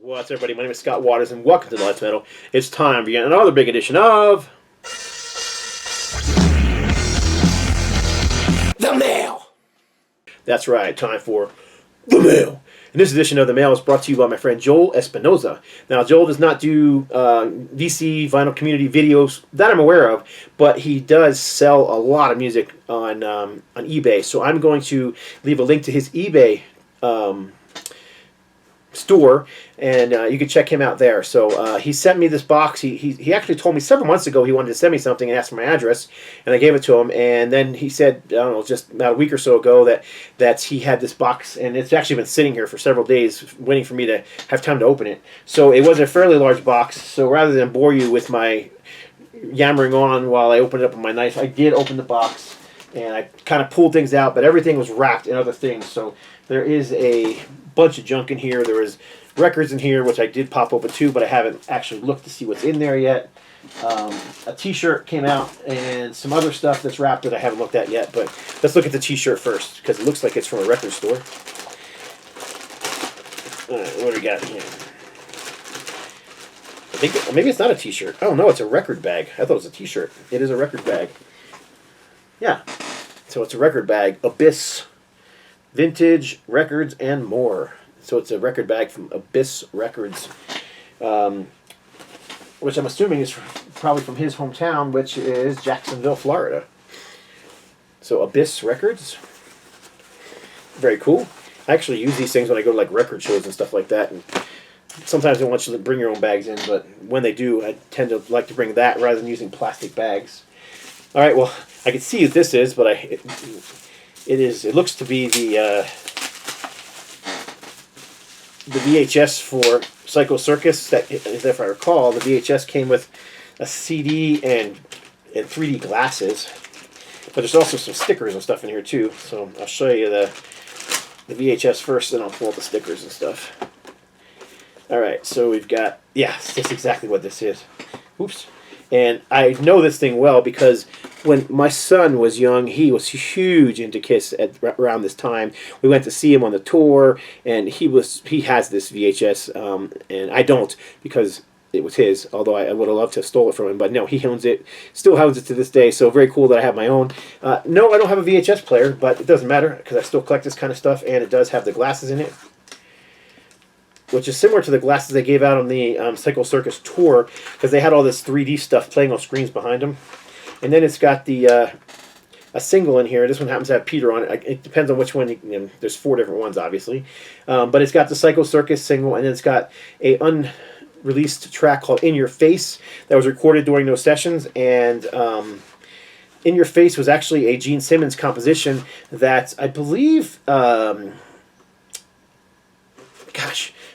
What's up, everybody? My name is Scott Waters, and welcome to Life Metal. It's time to begin another big edition of The Mail. That's right, time for The Mail. And this edition of The Mail is brought to you by my friend Joel Espinoza. Now, Joel does not do VC vinyl community videos that I'm aware of, but he does sell a lot of music on eBay. So I'm going to leave a link to his eBay store, and you can check him out there. So he sent me this box. He actually told me several months ago he wanted to send me something and asked for my address, and I gave it to him. And then he said, I don't know, just about a week or so ago that he had this box, and it's actually been sitting here for several days waiting for me to have time to open it. So it was a fairly large box, so rather than bore you with my yammering on while I opened it up with my knife, I did open the box and I kind of pulled things out, but everything was wrapped in other things. So there is a bunch of junk in here. There is records in here, which I did pop open too, but I haven't actually looked to see what's in there yet. A t-shirt came out and some other stuff that's wrapped that I haven't looked at yet, but let's look at the t-shirt first, because it looks like it's from a record store. What do we got here? I think maybe it's not a t-shirt. Oh no, it's a record bag. I thought it was a t-shirt. It is a record bag. Yeah, so it's a record bag. Abyss Vintage Records and More. So it's a record bag from Abyss Records, which I'm assuming is probably from his hometown, which is Jacksonville, Florida. So Abyss Records. Very cool. I actually use these things when I go to like record shows and stuff like that. And sometimes they want you to bring your own bags in, but when they do, I tend to like to bring that rather than using plastic bags. All right, well, I can see what this is, but it looks to be the VHS for Psycho Circus. That, if I recall, the VHS came with a CD and 3D glasses, but there's also some stickers and stuff in here too. So I'll show you the VHS first, then I'll pull out the stickers and stuff. All right, so we've got, yeah, that's exactly what this is. Oops. And I know this thing well because when my son was young, he was huge into Kiss around this time. We went to see him on the tour, and he has this VHS, and I don't because it was his, although I would have loved to have stole it from him. But no, he owns it, still owns it to this day, so very cool that I have my own. No, I don't have a VHS player, but it doesn't matter because I still collect this kind of stuff, and it does have the glasses in it, which is similar to the glasses they gave out on the Psycho Circus tour, because they had all this 3D stuff playing on screens behind them. And then it's got the a single in here. This one happens to have Peter on it. It depends on which one. There's 4 different ones, obviously. But it's got the Psycho Circus single, and then it's got a unreleased track called In Your Face that was recorded during those sessions. And In Your Face was actually a Gene Simmons composition that I believe... gosh...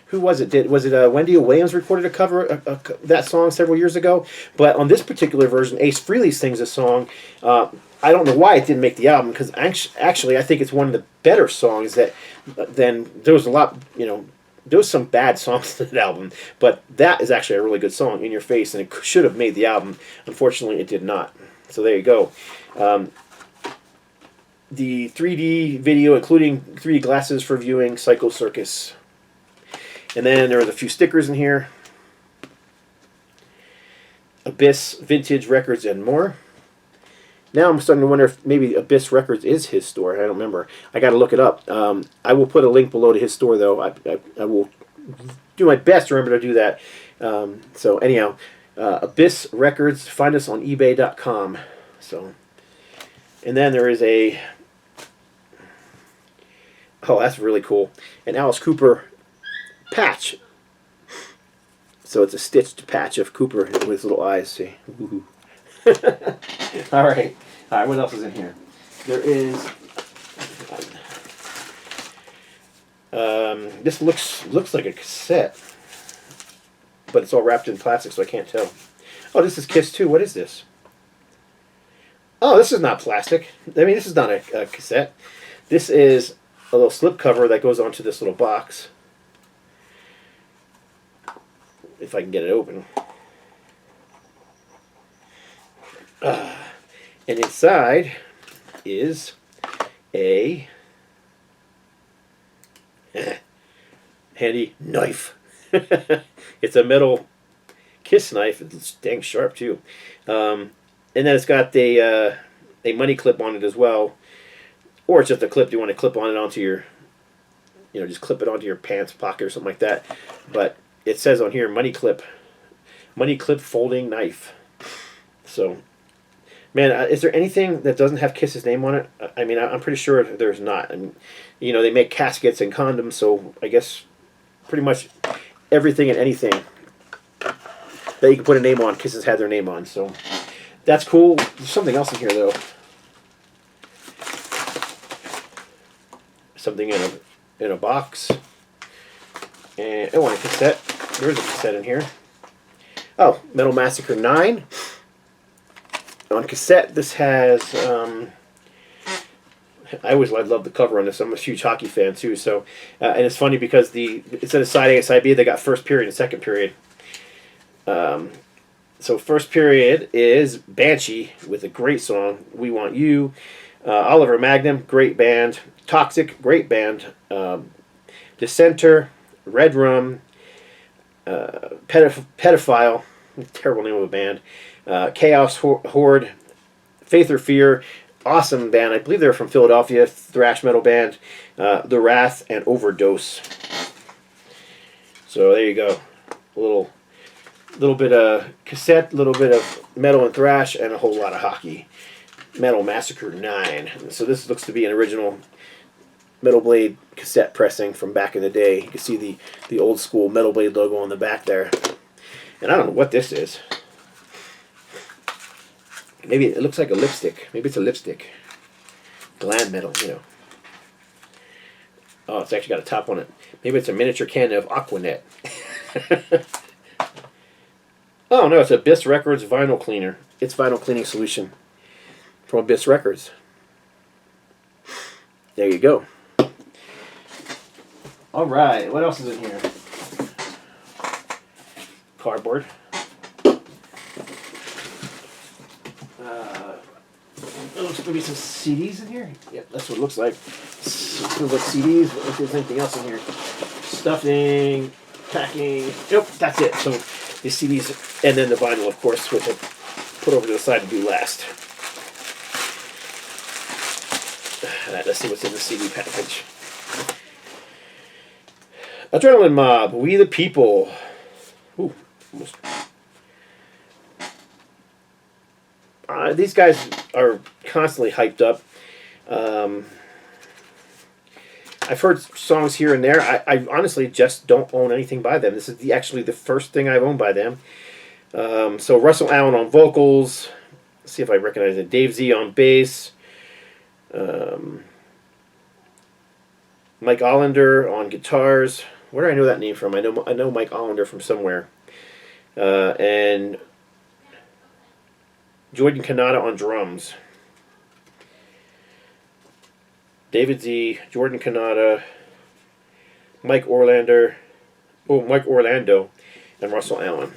Who was it? Was it Wendy Williams recorded a cover of that song several years ago? But on this particular version, Ace Frehley sings a song. I don't know why it didn't make the album, because actually I think it's one of the better songs that. Then there was a lot, there was some bad songs in that album, but that is actually a really good song, In Your Face, and it should have made the album. Unfortunately, it did not. So there you go. The 3D video, including 3D glasses for viewing Psycho Circus. And then there was a few stickers in here. Abyss Vintage Records and More. Now I'm starting to wonder if maybe Abyss Records is his store. I don't remember. I got to look it up. I will put a link below to his store, though. I will do my best to remember to do that. So anyhow, Abyss Records. Find us on eBay.com. So, and then there is a... Oh, that's really cool. An Alice Cooper patch. So it's a stitched patch of Cooper with his little eyes. See? All right. What else is in here? There is. This looks like a cassette, but it's all wrapped in plastic, so I can't tell. Oh, this is Kiss 2. What is this? Oh, this is not plastic. I mean, this is not a cassette. This is a little slip cover that goes onto this little box. If I can get it open. And inside is a handy knife. It's a metal Kiss knife. It's dang sharp too. And then it's got a money clip on it as well, or it's just a clip. You want to clip on it onto your, just clip it onto your pants pocket or something like that. But it says on here money clip folding knife. So, man, is there anything that doesn't have Kiss's name on it? I mean, I'm pretty sure there's not. And they make caskets and condoms, so I guess pretty much everything and anything that you can put a name on, Kiss has had their name on. So that's cool. There's something else in here though. Something in a box. And oh, and a cassette. There's a cassette in here. Oh, Metal Massacre 9. On cassette, this has. I love the cover on this. I'm a huge hockey fan too. So, and it's funny because instead of side A and side B, they got first period and second period. So first period is Banshee with a great song, "We Want You." Oliver Magnum, great band. Toxic, great band. Dissenter, Red Rum, Pedophile, terrible name of a band. Chaos Horde, Faith or Fear, awesome band. I believe they're from Philadelphia, thrash metal band. The Wrath and Overdose. So there you go. A little bit of cassette, a little bit of metal and thrash, and a whole lot of hockey. Metal Massacre 9. So this looks to be an original Metal Blade cassette pressing from back in the day. You can see the old school Metal Blade logo on the back there. And I don't know what this is. Maybe it looks like a lipstick. Maybe it's a lipstick. Glam metal, Oh, it's actually got a top on it. Maybe it's a miniature can of Aquanet. Oh, no, it's Abyss Records vinyl cleaner. It's vinyl cleaning solution from Abyss Records. There you go. All right, what else is in here? Cardboard. There looks to be some CDs in here. Yep, that's what it looks like. Feels like CDs, but if there's anything else in here. Stuffing, packing. Nope, that's it. So the CDs, and then the vinyl, of course, which I put over to the side to do last. All right, let's see what's in the CD package. Adrenaline Mob, We the People. Ooh, almost. These guys are constantly hyped up. I've heard songs here and there. I honestly just don't own anything by them. This is actually the first thing I've owned by them. So Russell Allen on vocals. Let's see if I recognize it. Dave Z on bass. Mike Allender on guitars. Where do I know that name from? I know Mike Allender from somewhere. And Jordan Kanata on drums. David Z, Jordan Kanata, Mike Orlando, and Russell Allen.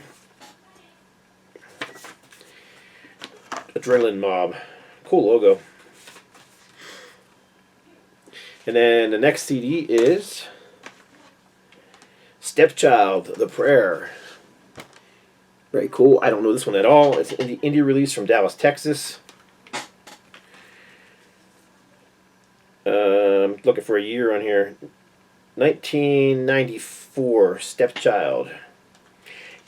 Adrenaline Mob. Cool logo. And then the next CD is Stepchild, The Prayer. Very cool. I don't know this one at all. It's an indie release from Dallas, Texas. Looking for a year on here. 1994, Stepchild.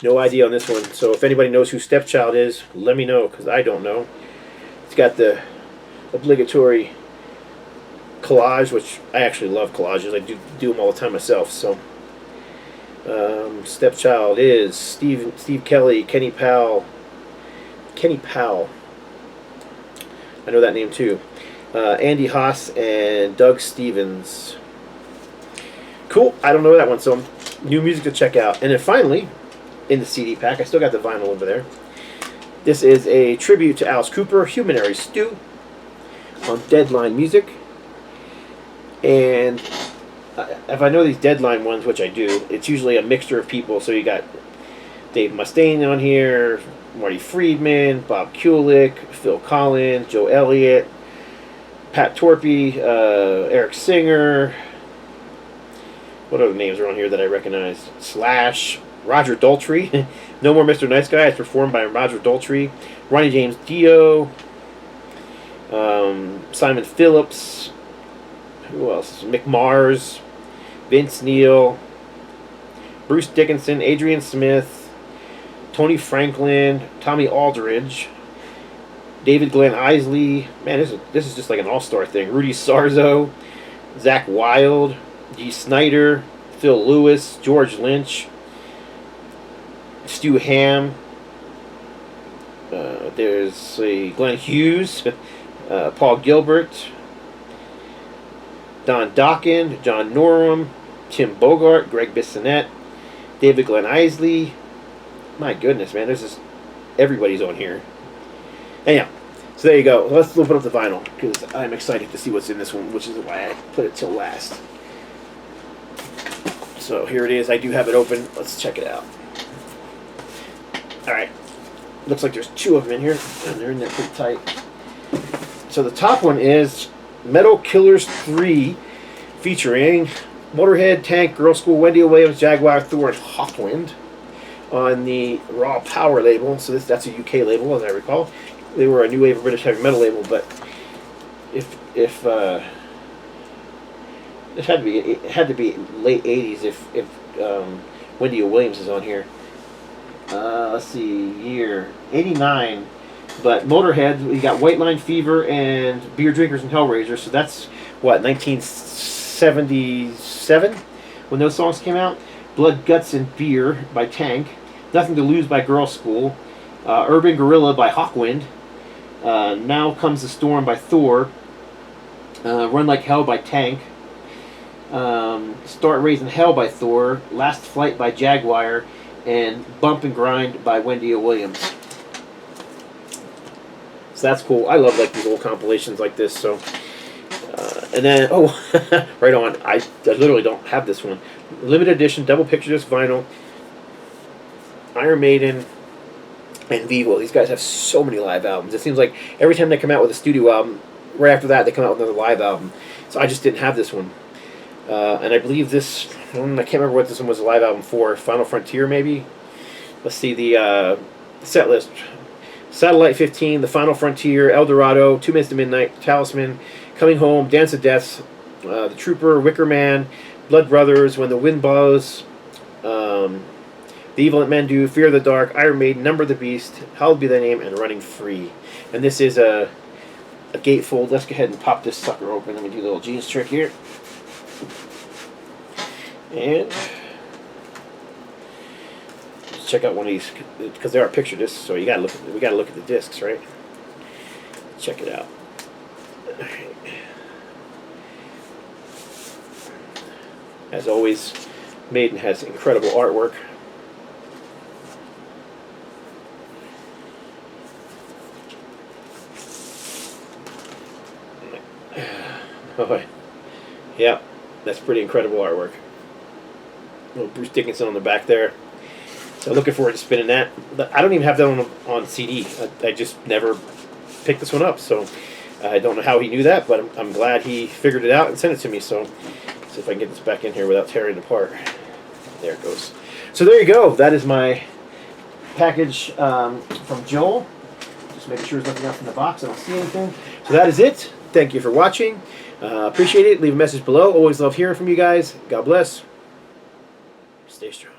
No idea on this one. So if anybody knows who Stepchild is, let me know, because I don't know. It's got the obligatory collage, which I actually love collages. I do them all the time myself. So Stepchild is Steve Kelly, Kenny Powell. I know that name too. Andy Haas and Doug Stevens. Cool. I don't know that one, so new music to check out. And then finally, in the CD pack, I still got the vinyl over there. This is a tribute to Alice Cooper, Humanary Stew, on Deadline Music. And if I know these Deadline ones, which I do, it's usually a mixture of people. So you got Dave Mustaine on here, Marty Friedman, Bob Kulick, Phil Collins, Joe Elliott, Pat Torpy, Eric Singer, What other names are on here that I recognize? Slash, Roger Daltrey, No More Mr. Nice Guy, as performed by Roger Daltrey, Ronnie James Dio, Simon Phillips, who else? Mick Mars, Vince Neil, Bruce Dickinson, Adrian Smith, Tony Franklin, Tommy Aldridge, David Glenn Isley. Man, this is just like an all-star thing. Rudy Sarzo, Zach Wilde, Dee Snider, Phil Lewis, George Lynch, Stu Hamm. There's Glenn Hughes, Paul Gilbert, Don Dokken, John Norum, Tim Bogart, Greg Bissonette, David Glenn Isley. My goodness, man, there's just everybody's on here. Anyhow, so there you go. Let's open up the vinyl because I'm excited to see what's in this one, which is why I put it till last. So here it is. I do have it open. Let's check it out. All right. Looks like there's two of them in here, and they're in there pretty tight. So the top one is Metal Killers 3, featuring Motorhead, Tank, Girl School, Wendy Williams, Jaguar, Thor, and Hawkwind on the Raw Power label. So that's a UK label, as I recall. They were a new wave of British heavy metal label, but it had to be late 80s if Wendy Williams is on here. Let's see, year 89. But Motorhead, we got White Line Fever and Beer Drinkers and Hellraiser. So that's what, 1977 when those songs came out. Blood, Guts, and Beer by Tank. Nothing to Lose by Girl School. Urban Gorilla by Hawkwind. Now Comes the Storm by Thor. Run Like Hell by Tank. Start Raising Hell by Thor. Last Flight by Jaguar. And Bump and Grind by Wendy Williams. So that's cool. I love like these old compilations like this. So, and then right on. I literally don't have this one. Limited edition double picture disc vinyl. Iron Maiden and Vivo. These guys have so many live albums. It seems like every time they come out with a studio album, right after that they come out with another live album. So I just didn't have this one. And I believe this one, I can't remember what this one was a live album for. Final Frontier, maybe? Let's see the set list. Satellite 15, The Final Frontier, El Dorado, 2 Minutes to Midnight, Talisman, Coming Home, Dance of Death, The Trooper, Wicker Man, Blood Brothers, When the Wind Blows, The Evil That Men Do, Fear of the Dark, Iron Maiden, Number of the Beast, Hallowed Be Thy Name, and Running Free. And this is a gatefold. Let's go ahead and pop this sucker open. Let me do a little jeans trick here. And let's check out one of these because there are picture discs, so we gotta look at the discs, right? Check it out. As always, Maiden has incredible artwork. Oh, yeah, that's pretty incredible artwork. Little Bruce Dickinson on the back there. So looking forward to spinning that. But I don't even have that on CD. I just never picked this one up. So I don't know how he knew that, but I'm glad he figured it out and sent it to me. So see if I can get this back in here without tearing it apart. There it goes. So there you go. That is my package from Joel. Just making sure there's nothing else in the box. I don't see anything. So that is it. Thank you for watching. Appreciate it. Leave a message below. Always love hearing from you guys. God bless. Stay strong.